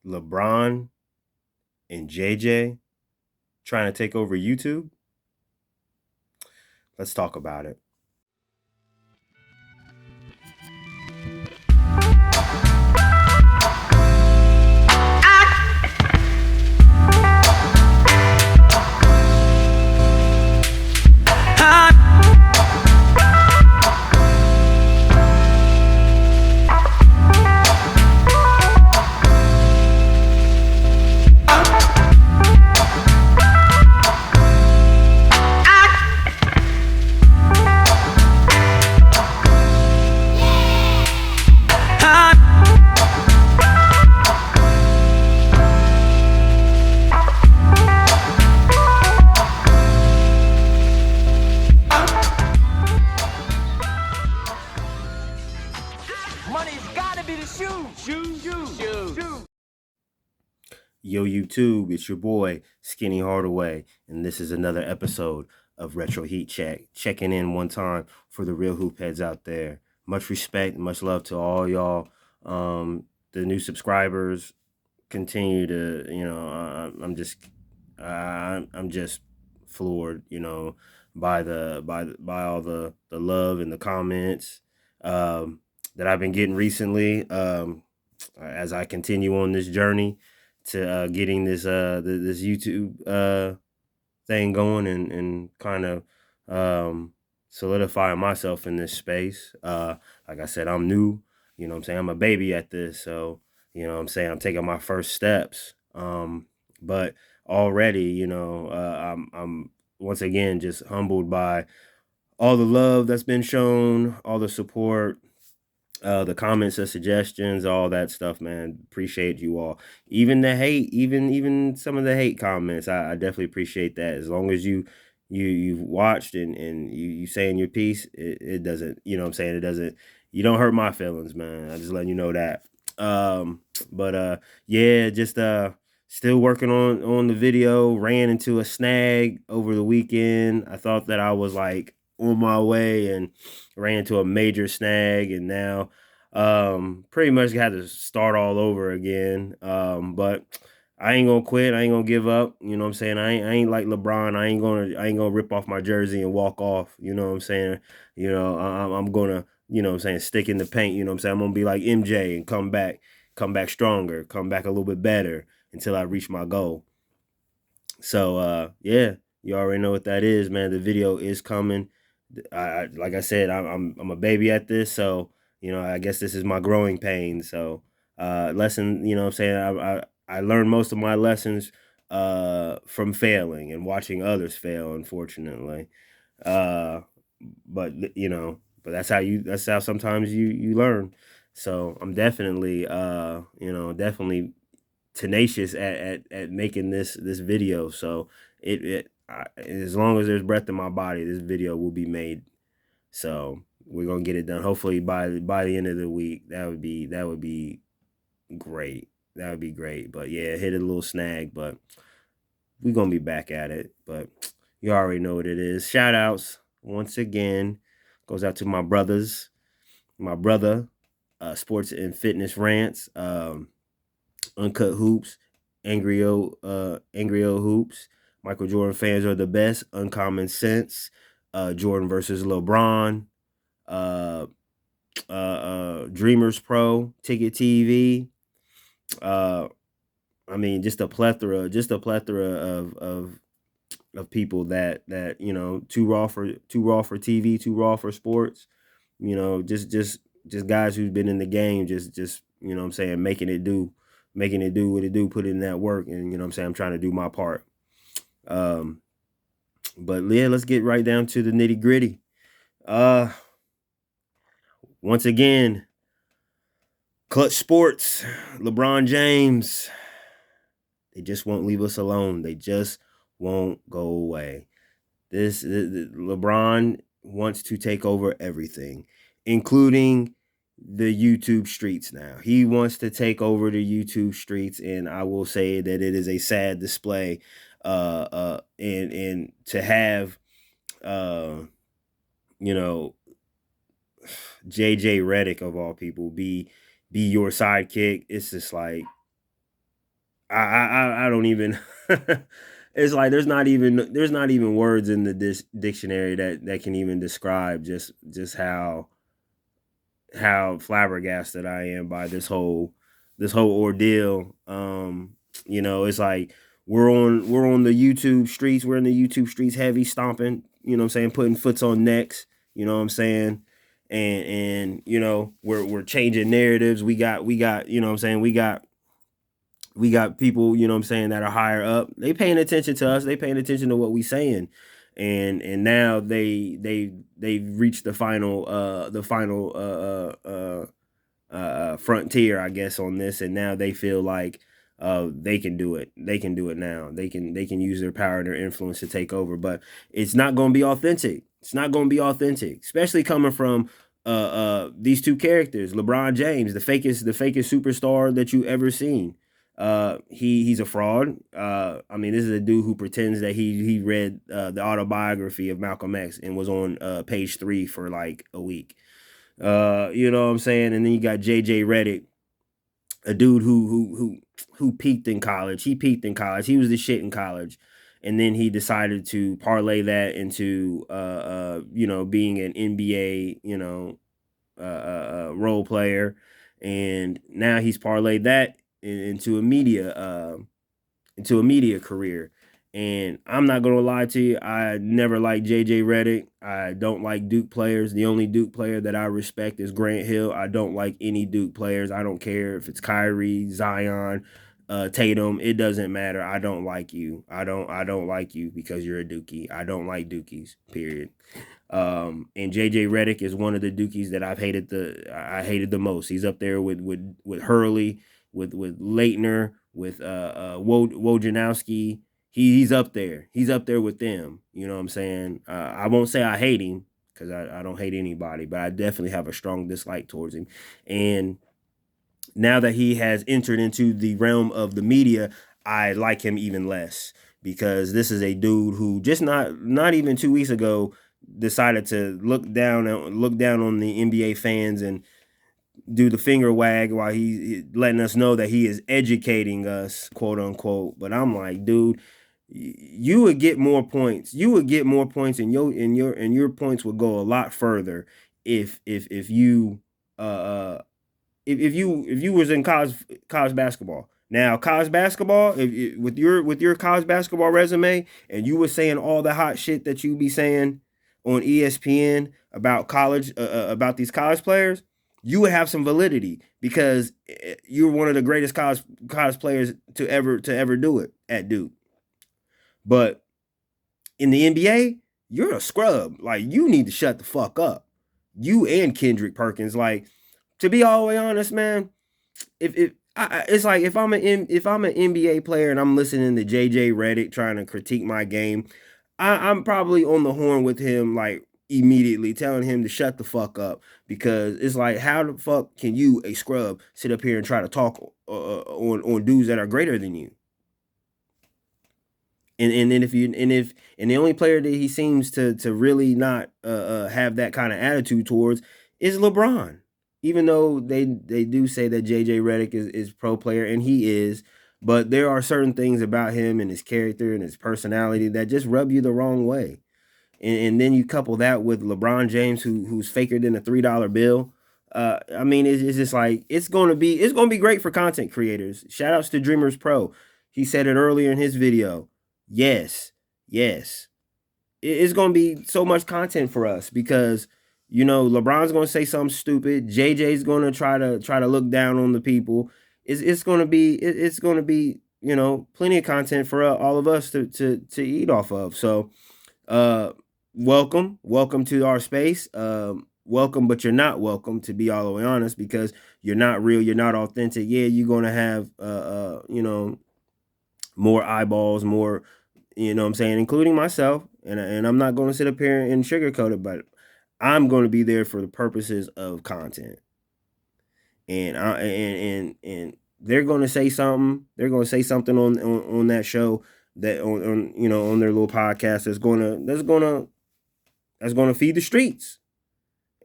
LeBron and JJ trying to take over YouTube? Let's talk about it. Money's gotta be the shoes. Yo, YouTube, it's your boy, Skinny Hardaway, and this is another episode of Retro Heat Check. Checking in one time for the real hoop heads out there. Much respect, much love to all y'all. The new subscribers continue to, I'm just floored, by all the love and the comments that I've been getting recently. As I continue on this journey to getting this this YouTube thing going and kind of solidifying myself in this space. Like I said, I'm new. I'm a baby at this, so I'm taking my first steps. But already, I'm once again just humbled by all the love that's been shown, all the support, the comments, the suggestions, all that stuff, man. Appreciate you all. Even the hate, even some of the hate comments, I definitely appreciate that. As long as you've watched and you saying your piece, it doesn't, it doesn't, you don't hurt my feelings, man. I just letting you know that. But yeah, just still working on the video. Ran into a snag over the weekend. I thought that I was like on my way and ran into a major snag, and now pretty much had to start all over again. But I ain't gonna quit. I ain't gonna give up. I ain't like LeBron. I ain't gonna rip off my jersey and walk off. I'm gonna, stick in the paint. I'm gonna be like MJ and come back stronger, come back a little bit better until I reach my goal. So yeah, you already know what that is, man. The video is coming. Like I said, I'm a baby at this, so I guess this is my growing pain. So lesson, I learned most of my lessons from failing and watching others fail, unfortunately. Uh, but that's how sometimes you learn. So I'm definitely definitely tenacious at making this video. So as long as there's breath in my body, this video will be made. So we're gonna get it done. Hopefully by the end of the week. That would be great. That would be great. But yeah, hit a little snag, but we're gonna be back at it. But you already know what it is. Shout outs once again goes out to my brothers, my brother, Sports and Fitness Rants, Uncut Hoops, Angry O Hoops. Michael Jordan fans are the best. Uncommon Sense, Jordan versus LeBron, uh, Dreamers Pro, Ticket TV. Uh, I mean, just a plethora of people that too raw for TV, too raw for sports. Just guys who've been in the game, just making it do what it do, put in that work, and I'm trying to do my part. But yeah, let's get right down to the nitty gritty. Once again, Clutch Sports, LeBron James, they just won't leave us alone. They just won't go away. LeBron wants to take over everything, including the YouTube streets now. He wants to take over the YouTube streets, and I will say that it is a sad display. And to have JJ Redick of all people be your sidekick, it's just like I don't even. It's like there's not even words in the dictionary that can even describe just how flabbergasted I am by this whole ordeal. It's like we're on the YouTube streets. We're in the YouTube streets heavy stomping, what I'm saying, putting foots on necks, what I'm saying? And we're changing narratives. We got, what I'm saying, we got people, what I'm saying, that are higher up. They paying attention to us. They paying attention to what we saying. And now they've reached the final frontier, I guess, on this, and now they feel like they can do it. They can do it now. They can use their power and their influence to take over, but it's not going to be authentic. It's not going to be authentic, especially coming from these two characters, LeBron James, the fakest superstar that you ever seen. He's a fraud. I mean, this is a dude who pretends that he read the autobiography of Malcolm X and was on page 3 for like a week. You know what I'm saying? And then you got JJ Reddick, a dude who peaked in college. He peaked in college. He was the shit in college. And then he decided to parlay that into being an NBA, role player. And now he's parlayed that into a media career. And I'm not gonna lie to you, I never liked JJ Reddick. I don't like Duke players. The only Duke player that I respect is Grant Hill. I don't like any Duke players. I don't care if it's Kyrie, Zion, Tatum. It doesn't matter. I don't like you. I don't like you because you're a Dookie. I don't like Dookies. Period. And JJ Reddick is one of the Dookies that I hated the most. He's up there with Hurley, with Leitner, with Wojnarowski. He's up there. He's up there with them. You know what I'm saying? I won't say I hate him because I don't hate anybody, but I definitely have a strong dislike towards him. And now that he has entered into the realm of the media, I like him even less because this is a dude who just not even 2 weeks ago decided to look down on the NBA fans and do the finger wag while he letting us know that he is educating us, quote unquote. But I'm like, dude, you would get more points. You would get more points, and your points would go a lot further if you if you was in college basketball. Now, college basketball, with your college basketball resume, and you were saying all the hot shit that you be saying on ESPN about about these college players, you would have some validity because you're one of the greatest college players to ever do it at Duke. But in the NBA, you're a scrub. Like, you need to shut the fuck up. You and Kendrick Perkins. Like, to be all the way honest, man, it's like if I'm an NBA player and I'm listening to JJ Reddick trying to critique my game, I'm probably on the horn with him, like, immediately telling him to shut the fuck up, because it's like, how the fuck can you, a scrub, sit up here and try to talk on dudes that are greater than you? And then if the only player that he seems to really not have that kind of attitude towards is LeBron, even though they do say that JJ Redick is pro player, and he is, but there are certain things about him and his character and his personality that just rub you the wrong way. And then you couple that with LeBron James, who's faker than a $3 bill. I mean, it's just like it's gonna be great for content creators. Shout outs to Dreamers Pro. He said it earlier in his video. Yes, yes. It's gonna be so much content for us because LeBron's gonna say something stupid. JJ's gonna try to look down on the people. It's gonna be plenty of content for all of us to eat off of. So welcome to our space. Welcome, but you're not welcome, to be all the way honest, because you're not real, you're not authentic. Yeah, you're gonna have more eyeballs, more, what I'm saying, including myself. And I'm not going to sit up here and sugarcoat it, but I'm going to be there for the purposes of content. And they're going to say something. They're going to say something on that show, that on their little podcast that's going to feed the streets.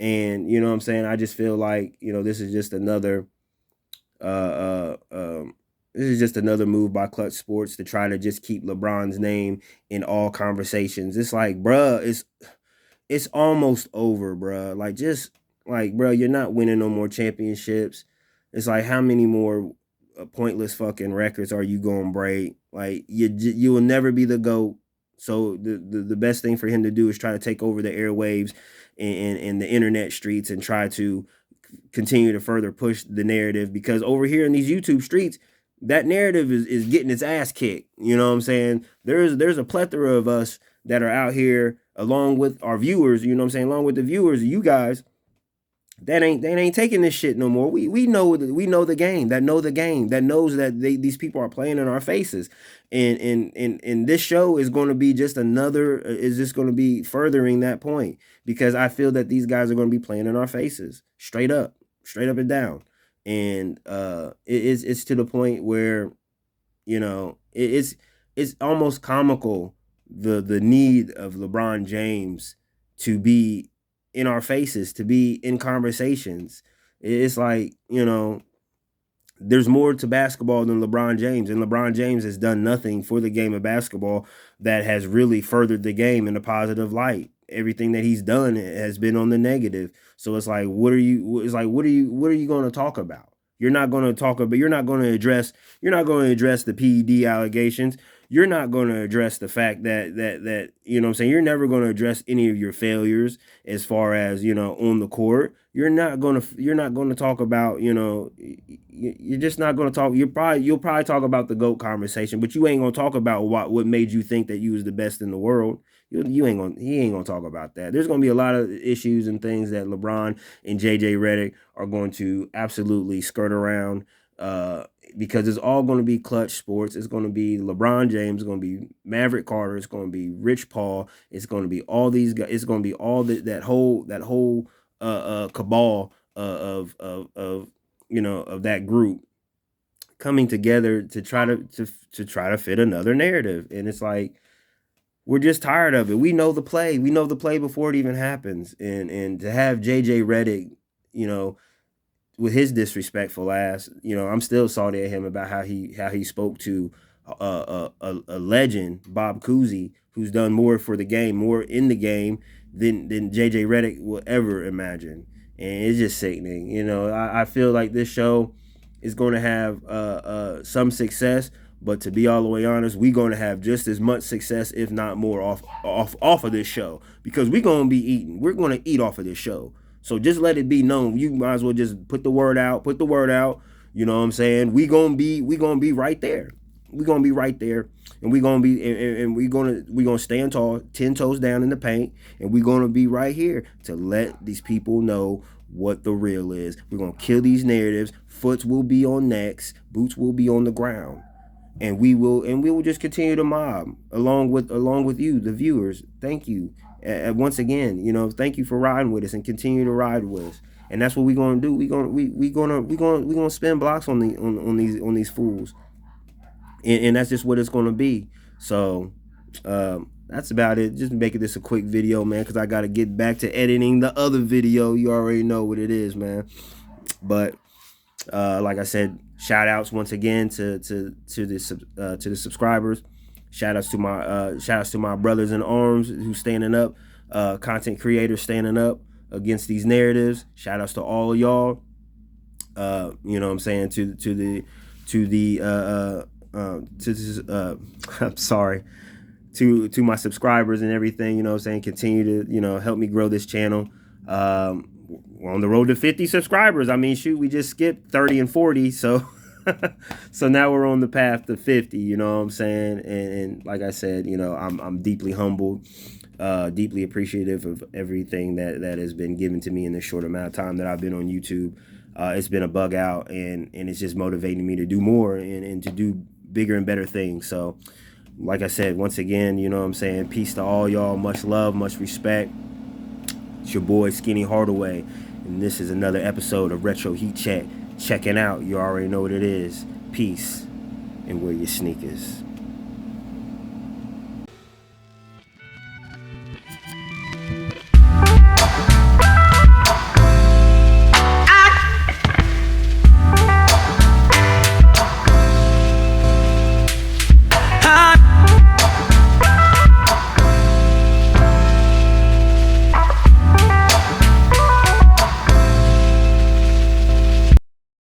And what I'm saying, I just feel like this is just another This is just another move by Clutch Sports to try to just keep LeBron's name in all conversations. It's like, bruh, it's almost over, bruh. Like, just like, bruh, you're not winning no more championships. It's like, how many more pointless fucking records are you gonna break? Like, you will never be the GOAT. So the best thing for him to do is try to take over the airwaves and the internet streets and try to continue to further push the narrative, because over here in these YouTube streets, that narrative is getting its ass kicked. You know what I'm saying? There's a plethora of us that are out here along with our viewers, you know what I'm saying, along with the viewers, you guys, that ain't taking this shit no more. We know the game, that knows that these people are playing in our faces, and this show is going to be just going to be furthering that point, because I feel that these guys are going to be playing in our faces straight up and down, and it's to the point where, you know, it's almost comical, the need of LeBron James to be in our faces, to be in conversations. It's like, you know, there's more to basketball than LeBron James, and LeBron James has done nothing for the game of basketball that has really furthered the game in a positive light. Everything that he's done has been on the negative. So it's like, what are you going to talk about? You're not going to address the PED allegations. You're not going to address the fact that you know what I'm saying, you're never going to address any of your failures as far as, you know, on the court. You're not going to talk about, you know, you're just not going to talk. You'll probably talk about the GOAT conversation, but you ain't going to talk about what made you think that you was the best in the world. He ain't gonna talk about that. There's gonna be a lot of issues and things that LeBron and JJ Reick are going to absolutely skirt around, because it's all going to be Clutch Sports. It's going to be LeBron James. It's going to be Maverick Carter. It's going to be Rich Paul. It's going to be all these guys. It's going to be all that whole cabal of you know, of that group coming together to try to fit another narrative. And it's like, we're just tired of it. We know the play. We know the play before it even happens. And to have JJ Reick, you know, with his disrespectful ass, you know, I'm still salty at him about how he spoke to a legend, Bob Cousy, who's done more for the game, more in the game than JJ Reick will ever imagine. And it's just sickening. You know, I feel like this show is going to have some success, but to be all the way honest, we're going to have just as much success, if not more, off of this show, because we're going to be eating. We're going to eat off of this show. So just let it be known. You might as well just put the word out. You know what I'm saying? We gonna be right there. We're gonna be right there, and we're gonna stand tall, 10 toes down in the paint, and we're gonna be right here to let these people know what the real is. We're gonna kill these narratives. Foots will be on necks, boots will be on the ground. And we will just continue to mob along with you, the viewers. Thank you. Once again, you know, thank you for riding with us and continue to ride with us. And that's what we're gonna do. We're gonna spin blocks on these fools. And that's just what it's gonna be. So that's about it. Just making this a quick video, man, because I gotta get back to editing the other video. You already know what it is, man. But like I said, shout outs once again to the subscribers. Shout outs to my brothers in arms who's standing up, content creators standing up against these narratives. Shout outs to all of y'all. You know what I'm saying, I'm sorry, to my subscribers and everything, you know what I'm saying. Continue to, you know, help me grow this channel. We're on the road to 50 subscribers. I mean, shoot, we just skipped 30 and 40, so so now we're on the path to 50, you know what I'm saying. And like I said, you know, I'm deeply humbled, deeply appreciative of everything that has been given to me in this short amount of time that I've been on YouTube. It's been a bug out, and it's just motivating me to do more and to do bigger and better things. So like I said, once again, you know what I'm saying, peace to all y'all, much love, much respect. It's your boy Skinny Hardaway, and this is another episode of Retro Heat Check. Checking out. You already know what it is. Peace, and wear your sneakers.